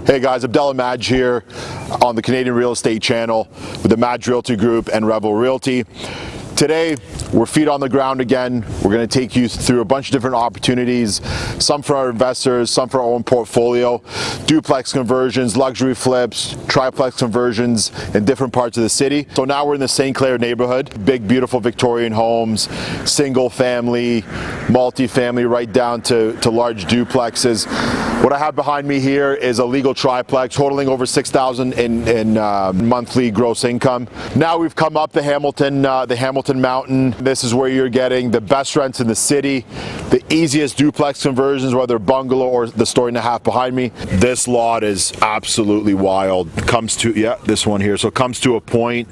Hey guys, Abdellah Majd here on the Canadian Real Estate Channel with the Majd Realty Group and Revel Realty. Today, we're feet on the ground again. We're going to take you through a bunch of different opportunities, some for our investors, some for our own portfolio, duplex conversions, luxury flips, triplex conversions in different parts of the city. So now we're in the St. Clair neighborhood. Big, beautiful Victorian homes, single family, multi-family, right down to large duplexes. What I have behind me here is a legal triplex totaling over $6,000 in monthly gross income. Now we've come up the Hamilton Mountain. This is where you're getting the best rents in the city, the easiest duplex conversions, whether bungalow or the story and a half behind me. This lot is absolutely wild. Comes to, this one here. So it comes to a point.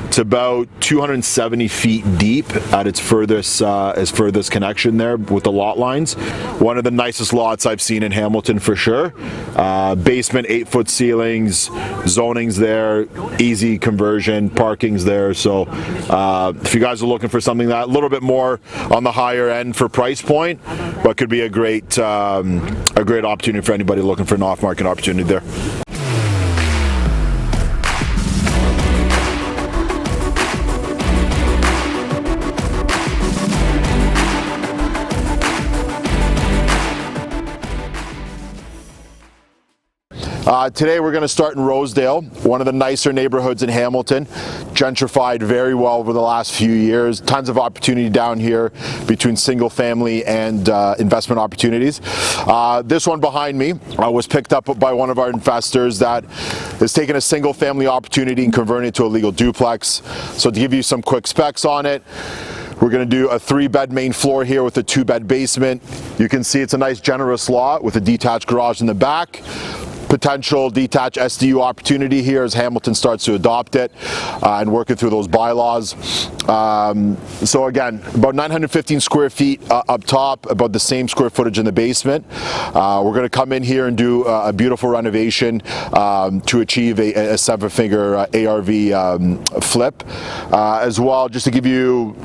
It's about 270 feet deep at its furthest connection there with the lot lines. One of the nicest lots I've seen in Hamilton for sure. Basement, 8-foot ceilings, zoning's there, easy conversion, parking's there. So if you guys are looking for something that a little bit more on the higher end for price point, but could be a great opportunity for anybody looking for an off-market opportunity there. Today we're going to start in Rosedale, one of the nicer neighborhoods in Hamilton. Gentrified very well over the last few years. Tons of opportunity down here between single family and investment opportunities. This one behind me was picked up by one of our investors that is taking a single family opportunity and converting it to a legal duplex. So to give you some quick specs on it, we're going to do a 3-bed main floor here with a 2-bed basement. You can see it's a nice generous lot with a detached garage in the back. Potential detached SDU opportunity here as Hamilton starts to adopt it and working through those bylaws. So again, about 915 square feet up top, about the same square footage in the basement. We're going to come in here and do a beautiful renovation to achieve a 7-figure ARV flip. As well, just to give you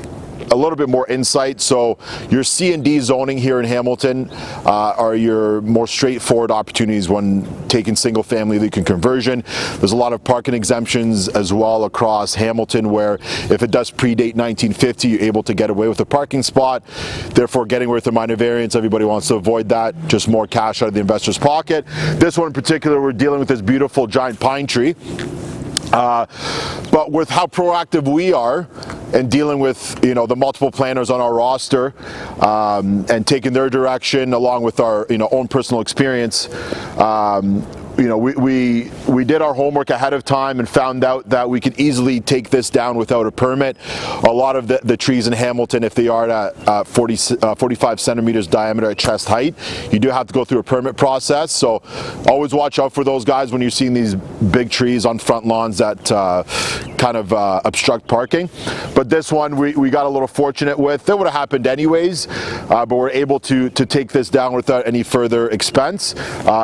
a little bit more insight. So your C&D zoning here in Hamilton are your more straightforward opportunities when taking single family legal conversion. There's a lot of parking exemptions as well across Hamilton where if it does predate 1950, you're able to get away with a parking spot. Therefore, getting worth a minor variance, everybody wants to avoid that. Just more cash out of the investor's pocket. This one in particular, we're dealing with this beautiful giant pine tree. But with how proactive we are and dealing with the multiple planners on our roster and taking their direction along with our own personal experience, we did our homework ahead of time and found out that we could easily take this down without a permit. A lot of the trees in Hamilton, if they are at 45 centimeters diameter at chest height, you do have to go through a permit process. So always watch out for those guys when you're seeing these big trees on front lawns that kind of obstruct parking. But this one we got a little fortunate with. That would have happened anyways, but we're able to take this down without any further expense,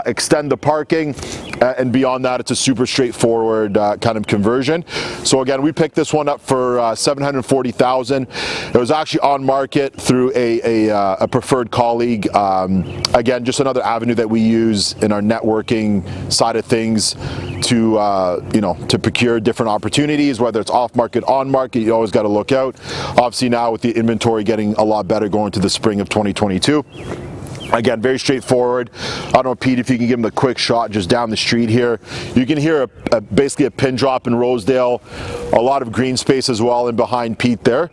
extend the parking, and beyond that it's a super straightforward kind of conversion. So again, we picked this one up for $740,000. It was actually on market through a preferred colleague. Again, just another avenue that we use in our networking side of things to procure different opportunities, whether it's off market, on market. You always got to look out. Obviously now with the inventory getting a lot better going to the spring of 2022. Again, very straightforward. I don't know, Pete, if you can give him the quick shot just down the street here. You can hear basically a pin drop in Rosedale, a lot of green space as well in behind Pete there.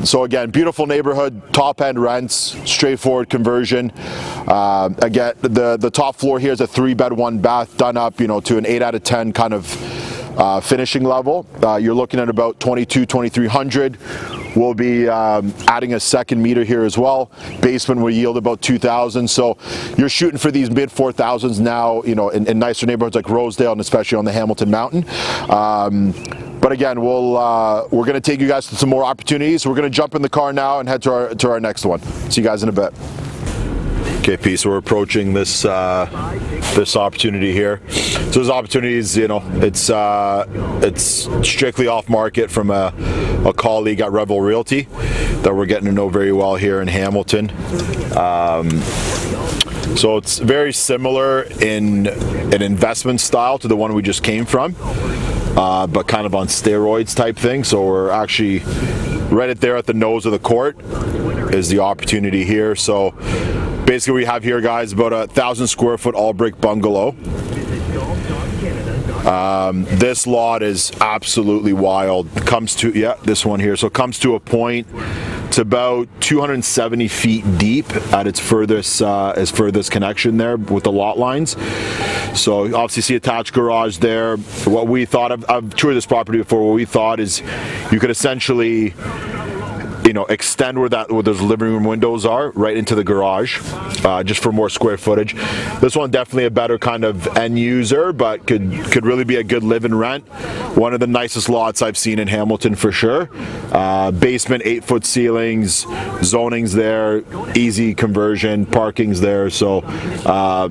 So again, beautiful neighborhood, top end rents, straightforward conversion. Again, the top floor here is a 3-bed, 1-bath done up, to an 8 out of 10 kind of finishing level. You're looking at about $2,200-$2,300. We'll be adding a second meter here as well. Basement will yield about $2,000. So you're shooting for these mid $4,000s now, in nicer neighborhoods like Rosedale and especially on the Hamilton Mountain. But again, we're going to take you guys to some more opportunities. We're going to jump in the car now and head to our next one. See you guys in a bit. Okay, Pete, so we're approaching this opportunity here. So this opportunity is, it's strictly off market from a colleague at Revel Realty that we're getting to know very well here in Hamilton. So it's very similar in an investment style to the one we just came from, but kind of on steroids type thing. So we're actually right there at the nose of the court is the opportunity here. So basically we have here, guys, about 1,000 square foot all brick bungalow. This lot is absolutely wild. Comes to, yeah, this one here. So it comes to a point. It's about 270 feet deep at its furthest connection there with the lot lines. So you obviously see attached garage there. What we thought of, I've toured this property before, what we thought is you could essentially, you know, extend where those living room windows are right into the garage, just for more square footage. This one definitely a better kind of end user, but could really be a good live and rent. One of the nicest lots I've seen in Hamilton for sure. Basement, 8-foot ceilings, zoning's there, easy conversion, parking's there. So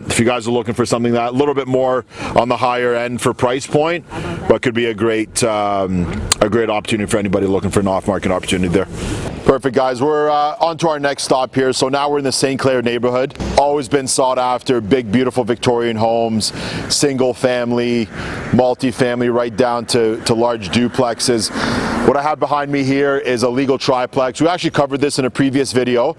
if you guys are looking for something that a little bit more on the higher end for price point, but could be a great opportunity for anybody looking for an off-market opportunity there. Perfect, guys. We're on to our next stop here. So now we're in the St. Clair neighborhood. Always been sought after, big, beautiful Victorian homes, single family, multi-family, right down to large duplexes. What I have behind me here is a legal triplex. We actually covered this in a previous video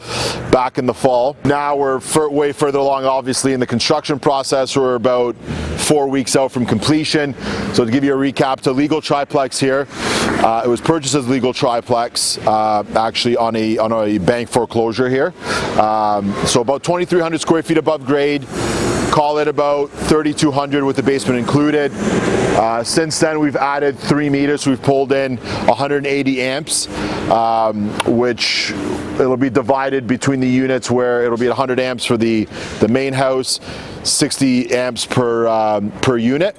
back in the fall. Now we're way further along, obviously, in the construction process. We're about 4 weeks out from completion. So to give you a recap, it's a legal triplex here. It was purchased as legal triplex, actually on a bank foreclosure here. So about 2,300 square feet above grade. Call it about 3,200 with the basement included. Since then, we've added 3 meters. We've pulled in 180 amps, which it'll be divided between the units where it'll be 100 amps for the main house, 60 amps per unit.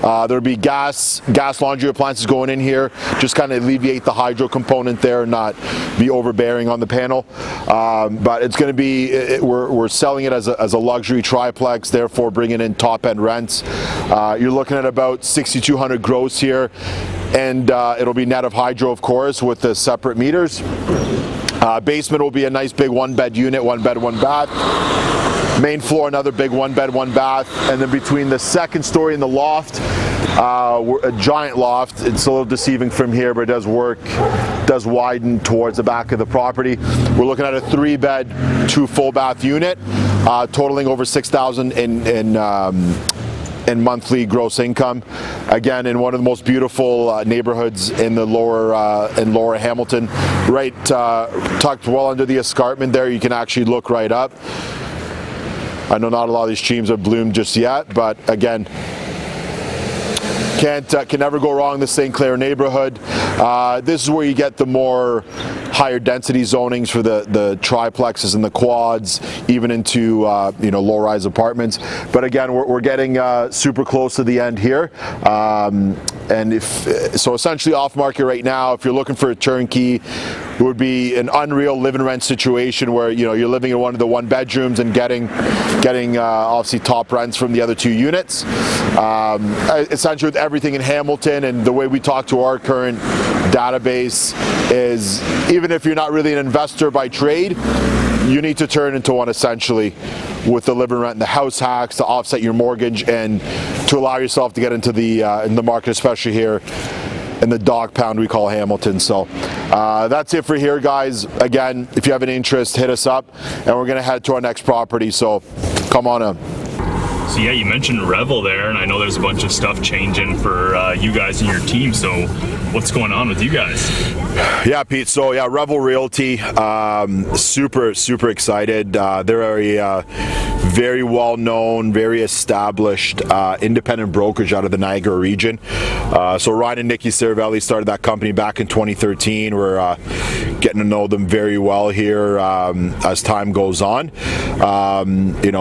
There'll be gas laundry appliances going in here, just kind of alleviate the hydro component there and not be overbearing on the panel. But it's going to be, we're selling it as a luxury triplex, therefore bringing in top end rents. You're looking at about 6,200 gross here, and it'll be net of hydro, of course, with the separate meters. Basement will be a nice big 1-bed unit, 1 bed, 1 bath. Main floor, another big 1-bed, 1-bath, and then between the second story and the loft, a giant loft. It's a little deceiving from here, but it does work, does widen towards the back of the property. We're looking at a 3-bed, 2 full-bath unit, totaling over $6,000 in monthly gross income. Again, in one of the most beautiful neighborhoods in the lower Hamilton, right tucked well under the escarpment there. You can actually look right up. I know not a lot of these trees are bloomed just yet, but again, can never go wrong in the St. Clair neighborhood. This is where you get the more higher density zonings for the triplexes and the quads, even into low-rise apartments. But again, we're getting super close to the end here. And so essentially off market right now, if you're looking for a turnkey, it would be an unreal live and rent situation where you're living in one of the 1 bedrooms and getting obviously top rents from the other 2 units. Essentially with everything in Hamilton, and the way we talk to our current database is, even if you're not really an investor by trade, you need to turn into one essentially, with the live and rent and the house hacks to offset your mortgage and to allow yourself to get into the market, especially here in the dog pound we call Hamilton. So that's it for here, guys. Again, if you have an interest, hit us up, and we're gonna head to our next property, so come on in. So yeah, you mentioned Revel there, and I know there's a bunch of stuff changing for you guys and your team. So what's going on with you guys? Yeah, Pete. So yeah, Revel Realty, super excited. They're a very well-known, very established independent brokerage out of the Niagara region. So Ryan and Nikki Cervelli started that company back in 2013. We're getting to know them very well here as time goes on.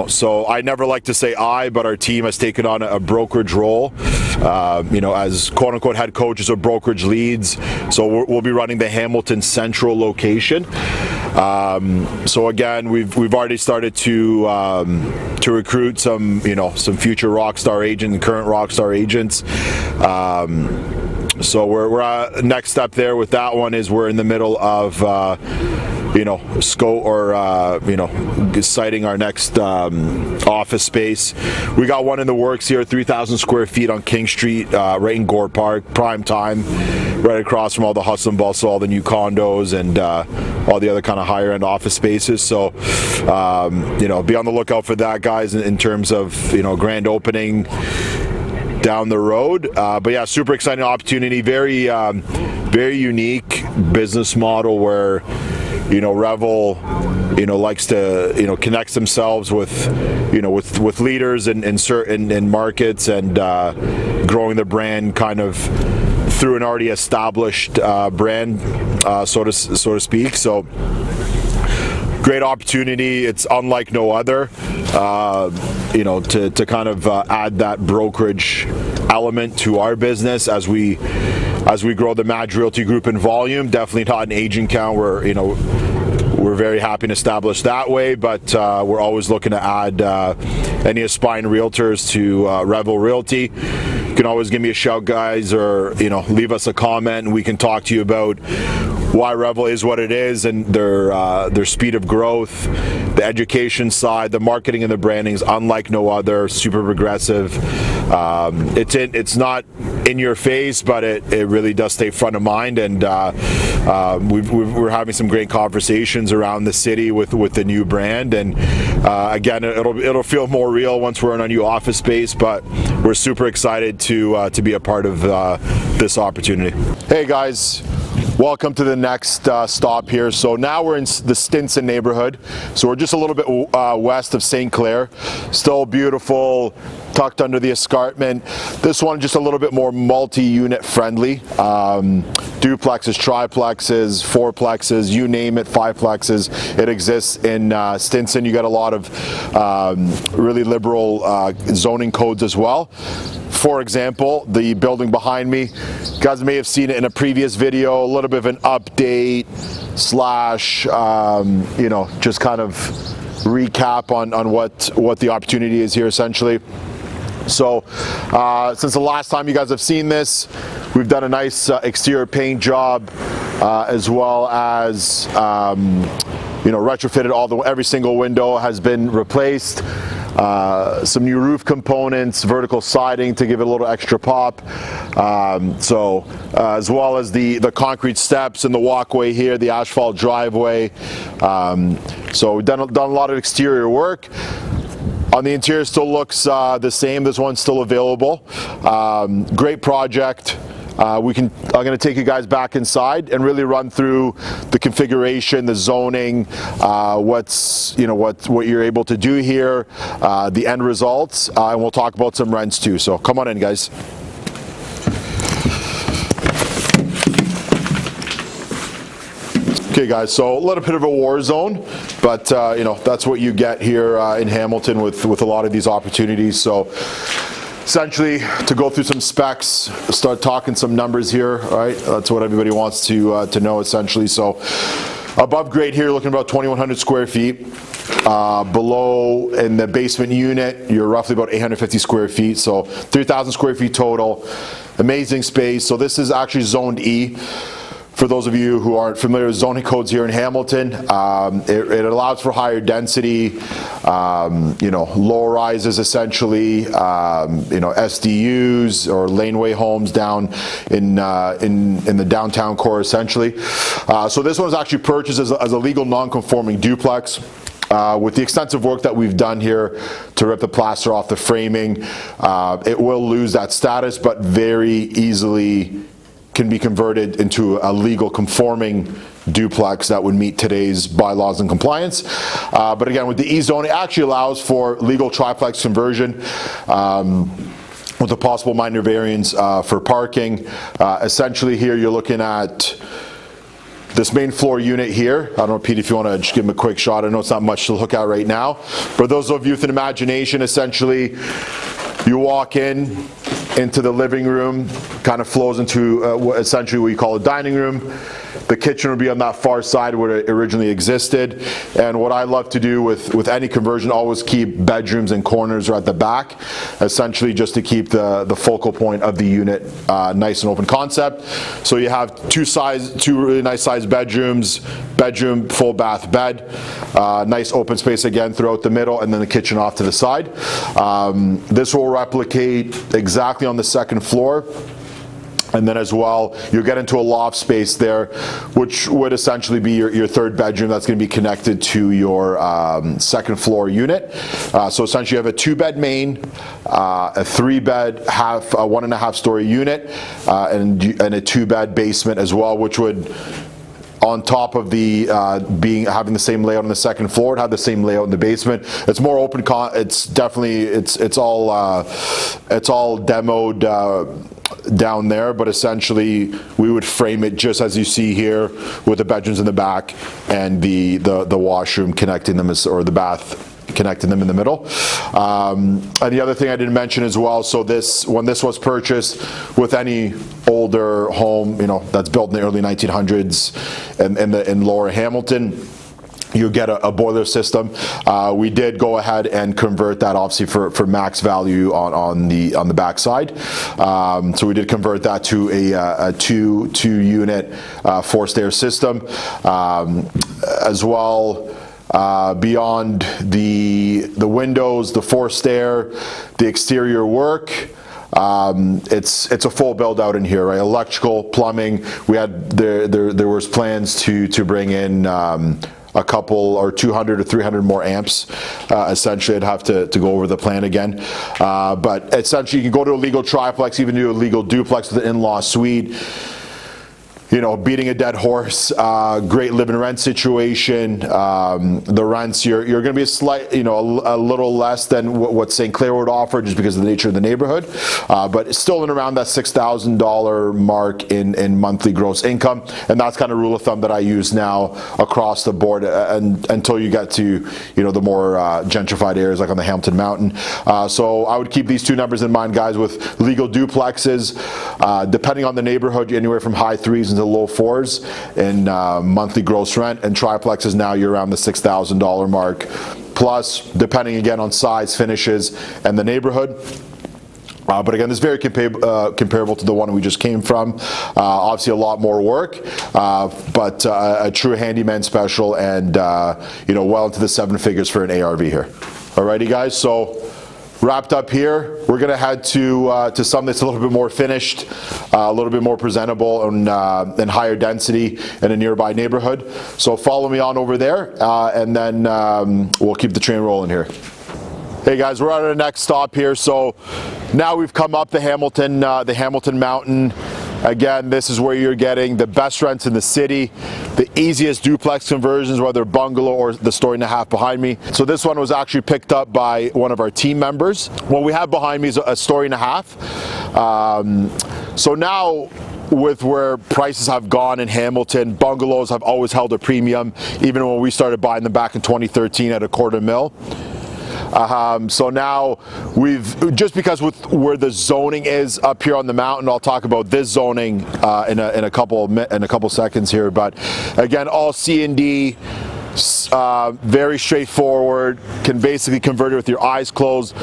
So I never like to say but our team has taken on a brokerage role, as quote-unquote head coaches or brokerage leads. So we'll be running the Hamilton Central location. So again, we've already started to recruit some future Rockstar agents and current Rockstar agents. So we're next step there with that one is we're in the middle of scope or citing our next office space. We got one in the works here, 3,000 square feet on King Street, right in Gore Park, prime time, right across from all the hustle and bustle, all the new condos and all the other kind of higher end office spaces. So be on the lookout for that, guys, in terms of grand opening down the road. But yeah, super exciting opportunity, very unique business model where Revel likes to connects themselves with leaders in certain markets and growing the brand kind of through an already established brand, so to speak. So great opportunity. It's unlike no other, to kind of add that brokerage element to our business as we grow the Majd Realty Group in volume. Definitely not an agent count. We're very happy to establish that way, but we're always looking to add any aspiring realtors to Revel Realty. You can always give me a shout, guys, or leave us a comment, and we can talk to you about why Revel is what it is and their speed of growth, the education side, the marketing and the branding is unlike no other. Super progressive. It's not in your face, but it really does stay front of mind, and we're having some great conversations around the city with the new brand, and again, it'll feel more real once we're in a new office space, but we're super excited to be a part of this opportunity. Hey guys, welcome to the next stop here. So now we're in the Stinson neighborhood, so we're just a little bit west of St. Clair. Still beautiful, tucked under the escarpment. This one just a little bit more multi-unit friendly. Duplexes, triplexes, fourplexes, you name it, fiveplexes. It exists in Stinson. You got a lot of really liberal zoning codes as well. For example, the building behind me, you guys may have seen it in a previous video, a little bit of an update slash, just kind of recap on what the opportunity is here essentially. So since the last time you guys have seen this, we've done a nice exterior paint job as well as retrofitted every single window has been replaced. Some new roof components, vertical siding to give it a little extra pop. As well as the concrete steps and the walkway here, the asphalt driveway. So we've done a lot of exterior work. On the interior, still looks the same. This one's still available. Great project. I'm going to take you guys back inside and really run through the configuration, the zoning, what you're able to do here, the end results, and we'll talk about some rents too. So come on in, guys. Okay guys, so a little bit of a war zone, but that's what you get here in Hamilton with a lot of these opportunities. So essentially, to go through some specs, start talking some numbers here, all right? That's what everybody wants to know essentially. So above grade here, looking about 2,100 square feet. Below in the basement unit, you're roughly about 850 square feet. So 3,000 square feet total. Amazing space. So this is actually zoned E. For those of you who aren't familiar with zoning codes here in Hamilton, it allows for higher density, low rises essentially, SDUs or laneway homes down in the downtown core essentially. So this one was actually purchased as a legal non-conforming duplex. With the extensive work that we've done here to rip the plaster off the framing, it will lose that status, but very easily can be converted into a legal conforming duplex that would meet today's bylaws and compliance. But again, with the E-zone, it actually allows for legal triplex conversion with a possible minor variance for parking. Essentially here you're looking at this main floor unit here. I don't know, Pete, if you want to just give him a quick shot. I know it's not much to look at right now. For those of you with an imagination, essentially you walk into the living room. kind of flows into essentially what you call a dining room. The kitchen would be on that far side where it originally existed. And what I love to do with any conversion, always keep bedrooms and corners are at the back, essentially just to keep the focal point of the unit nice and open concept. So you have two really nice sized bedrooms, bedroom, full bath, bed, nice open space again throughout the middle, and then the kitchen off to the side. This will replicate exactly on the second floor. And then as well, you'll get into a loft space there, which would essentially be your third bedroom that's going to be connected to your second floor unit. So essentially you have a 2-bed main, a 3-bed, a 1.5 story unit, and a 2-bed basement as well, which would, on top of the having the same layout on the second floor, it had the same layout in the basement. It's more open. It's definitely it's all demoed down there, but essentially we would frame it just as you see here, with the bedrooms in the back and the washroom connecting them, or the bath connecting them in the middle. And the other thing I didn't mention as well, so when this was purchased, with any older home, that's built in the early 1900s in Lower Hamilton, you get a boiler system. We did go ahead and convert that, obviously for max value on the back side. So we did convert that to a two unit 4-stair system as well. Beyond the windows, the 4-stair, the exterior work, it's a full build out in here, right? Electrical, plumbing. We had there was plans to bring in a couple or 200 or 300 more amps. Essentially, I'd have to go over the plan again. But essentially, you can go to a legal triplex, even do a legal duplex with an in-law suite. Beating a dead horse. Great live and rent situation. The rents, you're going to be a little less than what St. Clair would offer, just because of the nature of the neighborhood. But still in around that $6,000 mark in monthly gross income, and that's kind of rule of thumb that I use now across the board, and until you get to the more gentrified areas like on the Hamilton Mountain. So I would keep these two numbers in mind, guys. With legal duplexes, depending on the neighborhood, anywhere from high 3s into low 4s in monthly gross rent, and triplexes now you're around the $6,000 mark, plus depending again on size, finishes, and the neighborhood. But again, this is very comparable to the one we just came from. Obviously a lot more work, but a true handyman special, and well into the 7 figures for an ARV here. Alrighty guys, so wrapped up here. We're going to head to something that's a little bit more finished, a little bit more presentable, and higher density in a nearby neighborhood. So follow me on over there, and then we'll keep the train rolling here. Hey guys, we're at our next stop here. So now we've come up the Hamilton Mountain. Again, this is where you're getting the best rents in the city, the easiest duplex conversions, whether bungalow or the story and a half behind me. So this one was actually picked up by one of our team members. What we have behind me is a story and a half. So now, with where prices have gone in Hamilton, bungalows have always held a premium, even when we started buying them back in 2013 at $250,000. So now just because with where the zoning is up here on the mountain, I'll talk about this zoning in a couple seconds here. But again, all C&D, very straightforward, can basically convert it with your eyes closed.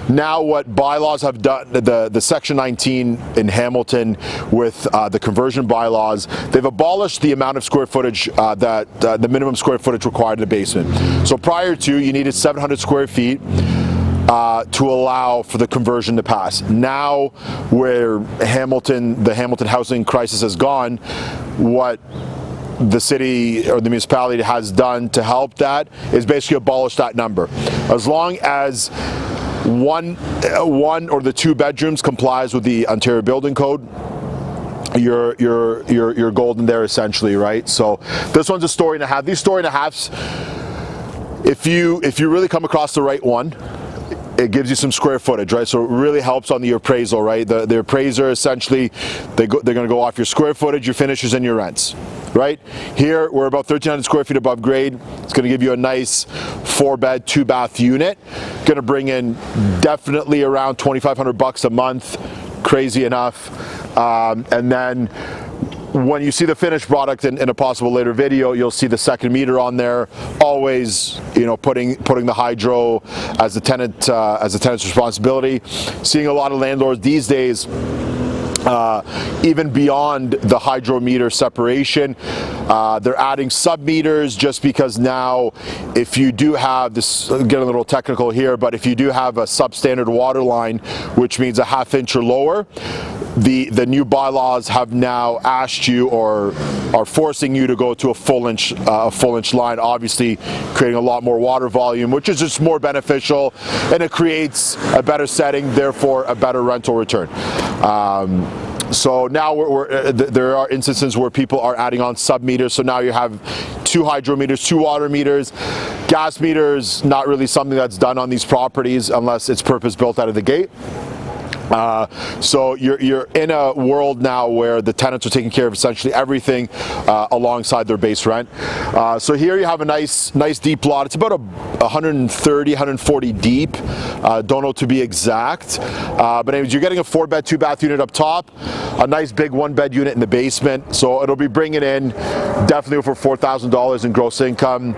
Now what bylaws have done, the Section 19 in Hamilton with the conversion bylaws, they've abolished the amount of square footage the minimum square footage required in the basement. So prior to, you needed 700 square feet to allow for the conversion to pass. Now, where the Hamilton housing crisis has gone, what the city or the municipality has done to help that is basically abolish that number. As long as one or the 2 bedrooms complies with the Ontario Building Code, you're golden there essentially, right? So this one's a story and a half. These story and a halves, if you really come across the right one, it gives you some square footage, right? So it really helps on the appraisal, right? The appraiser essentially, they're going to go off your square footage, your finishes, and your rents, right? Here we're about 1,300 square feet above grade. It's going to give you a nice 4-bed, 2-bath unit. Going to bring in definitely around $2,500 a month. crazy enough. And then when you see the finished product in a possible later video, you'll see the second meter on there. Always, you know, putting the hydro as the tenant's responsibility. Seeing a lot of landlords these days, even beyond the hydrometer separation, they're adding sub-meters, just because now if you do have this, get a little technical here, but if you do have a substandard water line, which means a ½ inch or lower, the new bylaws have now asked you or are forcing you to go to a full inch line, obviously creating a lot more water volume, which is just more beneficial, and it creates a better setting, therefore a better rental return. So now there are instances where people are adding on sub-meters, so now you have 2 hydrometers, 2 water meters. Gas meters, not really something that's done on these properties unless it's purpose-built out of the gate. So you're in a world now where the tenants are taking care of essentially everything alongside their base rent. So here you have a nice deep lot. It's about 130, 140 deep. Don't know to be exact. But anyways, you're getting a 4-bed, 2-bath unit up top, a nice big 1-bed unit in the basement. So it'll be bringing in definitely over $4,000 in gross income.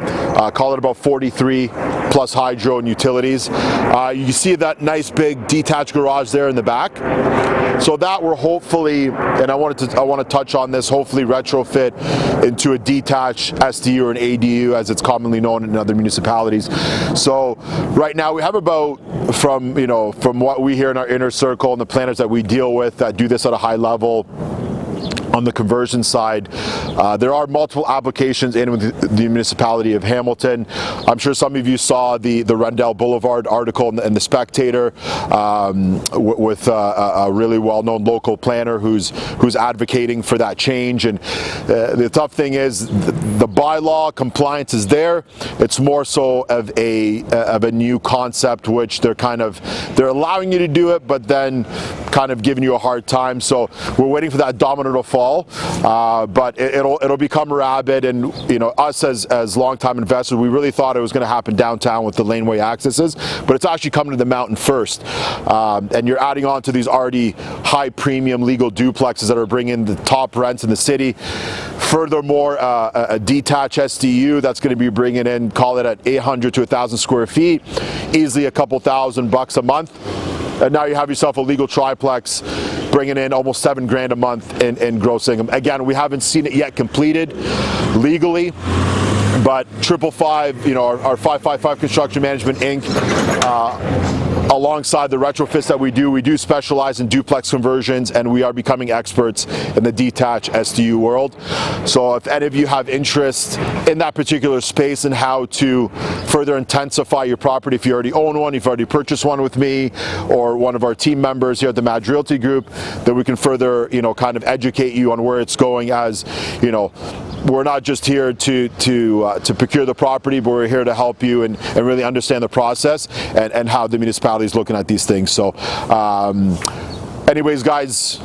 Call it about 43 plus hydro and utilities. You see that nice big detached garage there in the back. So that we're hopefully, and I want to touch on this, hopefully retrofit into a detached SDU or an ADU, as it's commonly known in other municipalities. So right now we have about, from what we hear in our inner circle and the planners that we deal with that do this at a high level, on the conversion side, there are multiple applications in with the municipality of Hamilton. I'm sure some of you saw the Rosedale Boulevard article in the Spectator, with a really well-known local planner who's advocating for that change. And the tough thing is the bylaw compliance is there. It's more so of a new concept, which they're allowing you to do it, but then kind of giving you a hard time. So we're waiting for that domino to fall. But it'll become rabid, and us as longtime investors, we really thought it was going to happen downtown with the laneway accesses, but it's actually coming to the mountain first. And you're adding on to these already high premium legal duplexes that are bringing the top rents in the city. Furthermore, a detached SDU that's going to be bringing in, call it at 800 to 1,000 square feet, easily a couple $1,000 a month. And now you have yourself a legal triplex bringing in almost $7,000 a month in gross income. Again, we haven't seen it yet completed legally, but 555, our 555 Construction Management Inc., alongside the retrofits that we do specialize in duplex conversions, and we are becoming experts in the detached SDU world. So if any of you have interest in that particular space and how to further intensify your property, if you already own one, you've already purchased one with me or one of our team members here at the Majd Realty Group, then we can further, kind of educate you on where it's going. As we're not just here to procure the property, but we're here to help you and really understand the process and how the municipality is looking at these things. So anyways, guys,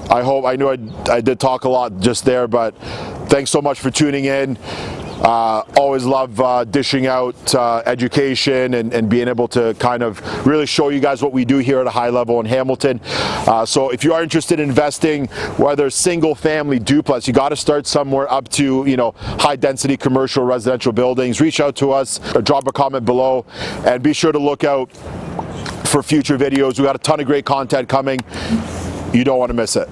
I knew I did talk a lot just there, but thanks so much for tuning in. Always love dishing out education and being able to kind of really show you guys what we do here at a high level in Hamilton. So if you are interested in investing, whether single family, duplex, you got to start somewhere up to high density commercial residential buildings. Reach out to us, or drop a comment below, and be sure to look out for future videos. We got a ton of great content coming. You don't want to miss it.